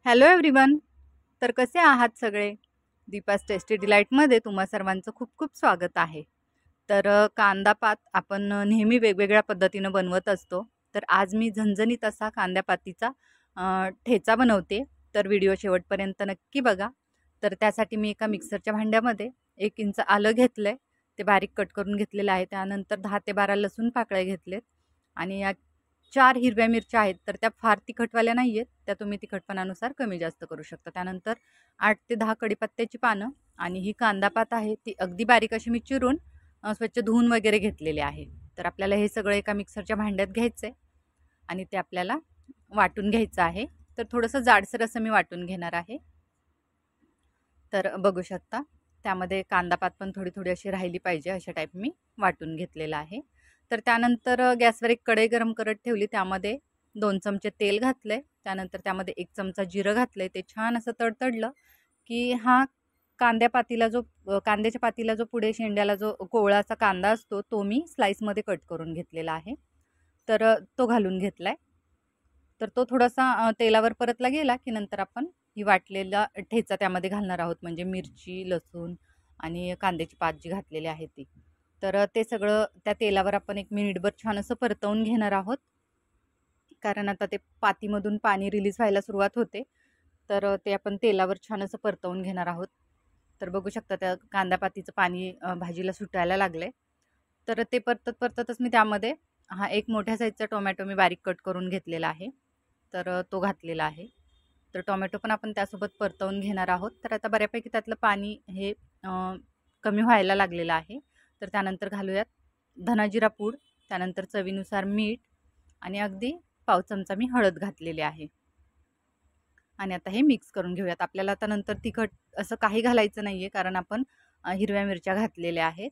Hello everyone. तर कसे आहात सगळे? दीपास टेस्टी डिलाईटमध्ये तुम्हा सर्वांचं खूप खूप स्वागत आहे. तर कांदा पात आपण नेहमी वेगवेगळ्या पद्धतीनं बनवत असतो. तर आज मी झणझणीत असा कांद्या पातीचा ठेचा बनवते. तर व्हिडिओ शेवटपर्यंत नक्की बघा. तर त्यासाठी मी एका मिक्सरच्या भांड्यामध्ये 1 इंच आलं घेतलं आहे, ते बारीक कट करून घेतलेलं आहे. त्यानंतर 10 ते 12 लसूण पाकळ्या घेतलेत आणि या 4 हिरव्या मिरच्या आहेत. तर त्या फार तिखटवाल्या नाही आहेत, त्या तुम्ही तिखटपणानुसार कमी जास्त करू शकता. त्यानंतर 8 ते 10 कढीपत्त्याची पानं आणि ही कांदा पात आहे ती अगदी बारीक अशी मी चिरून स्वच्छ धुवून वगैरे घेतलेले आहे. तर आपल्याला हे सगळं एका मिक्सरच्या भांड्यात घ्यायचं आहे आणि ते आपल्याला वाटून घ्यायचं आहे. तर थोडंसं जाडसर असं मी वाटून घेणार आहे. तर बघू शकता त्यामध्ये कांदा पात पण थोडी थोडी अशी राहिली पाहिजे अशा टाईप मी वाटून घेतलेलं आहे. तर त्यानंतर गॅसवर एक कढई गरम करत ठेवली, त्यामध्ये 2 चमचे तेल घातले. त्यानंतर त्यामध्ये 1 चमचा जिरं घातले. ते छान असं तडतडलं की हा कांद्याच्या पातीला जो पुढे शेंड्याला जो कोवळाचा कांदा असतो तो मी स्लाइसमध्ये कट करून घेतलेला आहे. तर तो घालून घेतलाय. तर तो थोडासा तेलावर परतला गेला की नंतर आपण ही वाटलेला ठेचा त्यामध्ये घालणार आहोत, म्हणजे मिरची, लसूण आणि कांद्याची पात जी घातलेली आहे ती. तर ते सगळं त्या तेलावर आपण 1 मिनिटभर छान असं परतवून घेणार आहोत, कारण आता ते पातीमधून पाणी रिलीज व्हायला सुरुवात होते. तर ते आपण तेलावर छान असं परतवून घेणार आहोत. तर बघू शकता त्या कांदा पातीचं पाणी भाजीला सुटायला लागलंय. तर ते परतत परततच मी त्यामध्ये एक मोठ्या साईजचा टोमॅटो मी बारीक कट करून घेतलेला आहे. तर तो घातलेला आहे. तर टोमॅटो पण आपण त्यासोबत परतवून घेणार आहोत. तर आता बऱ्यापैकी त्यातलं पाणी हे कमी व्हायला लागलेलं आहे. तर त्यानंतर घालूयात धना-जिरा पूड, त्यानंतर चवीनुसार मीठ आणि अगदी पाव चमचा मी हळद घातलेली आहे. आणि आता हे मिक्स करून घेऊयात. आपल्याला आता नंतर तिखट असं काही घालायचं नाहीये, कारण आपण हिरव्या मिरच्या घातलेल्या आहेत.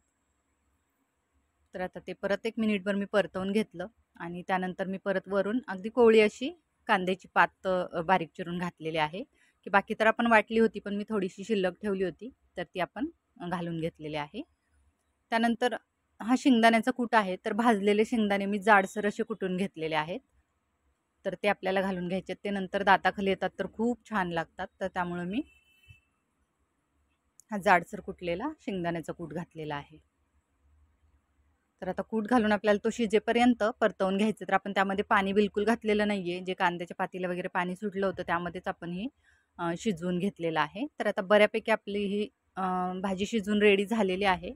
तर आता ते परत 1 मिनिटभर मी परतवून घेतलं आणि त्यानंतर मी परत वरून अगदी कोवळी अशी कांद्याची पात बारीक चिरून घातलेली आहे. की बाकी तर आपण वाटली होती, पण मी थोडीशी शिल्लक ठेवली होती, तर ती आपण घालून घेतलेली आहे. त्यानंतर हा शेंगदाण्याचा कूट आहे. तर भाजलेले शेंगदाणे मी जाडसर असे कुटून घेतलेले आहेत. तर ते आपल्याला घालून घ्यायचे. ते नंतर दाताखाली येतात तर खूप छान लागतात. तर त्यामुळे मी हा जाडसर कुटलेला शेंगदाण्याचा कूट घातलेला आहे. तर आता कूट घालून आपल्याला तो शिजेपर्यंत परतवून घ्यायचं. तर आपण त्यामध्ये पाणी बिलकुल घातलेलं नाहीये. जे कांद्याच्या पातीला वगैरे पाणी सुटलं होतं त्यामध्येच आपण ही शिजवून घेतलेलं आहे. तर आता बऱ्यापैकी आपली ही भाजी शिजून रेडी झालेली आहे.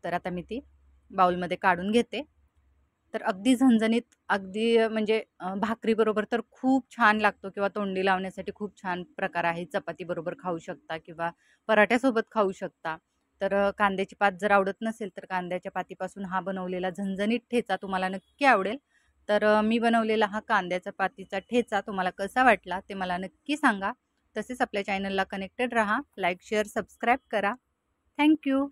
तर आता मी ती बाउलमध्ये काढून घेते. तर अगदी झणझणीत, अगदी म्हणजे भाकरीबरोबर तर खूप छान लागतो किंवा तोंडी लावण्यासाठी खूप छान प्रकार आहे. चपातीबरोबर खाऊ शकता किंवा पराठ्यासोबत खाऊ शकता. तर कांद्याची पात जर आवडत नसेल तर कांद्याच्या पातीपासून हा बनवलेला झणझणीत ठेचा तुम्हाला नक्की आवडेल. तर मी बनवलेला हा कांद्याच्या पातीचा ठेचा तुम्हाला कसा वाटला ते मला नक्की सांगा. तसेच आपल्या चॅनलला कनेक्टेड राहा. लाईक, शेअर, सबस्क्राईब करा. Thank you.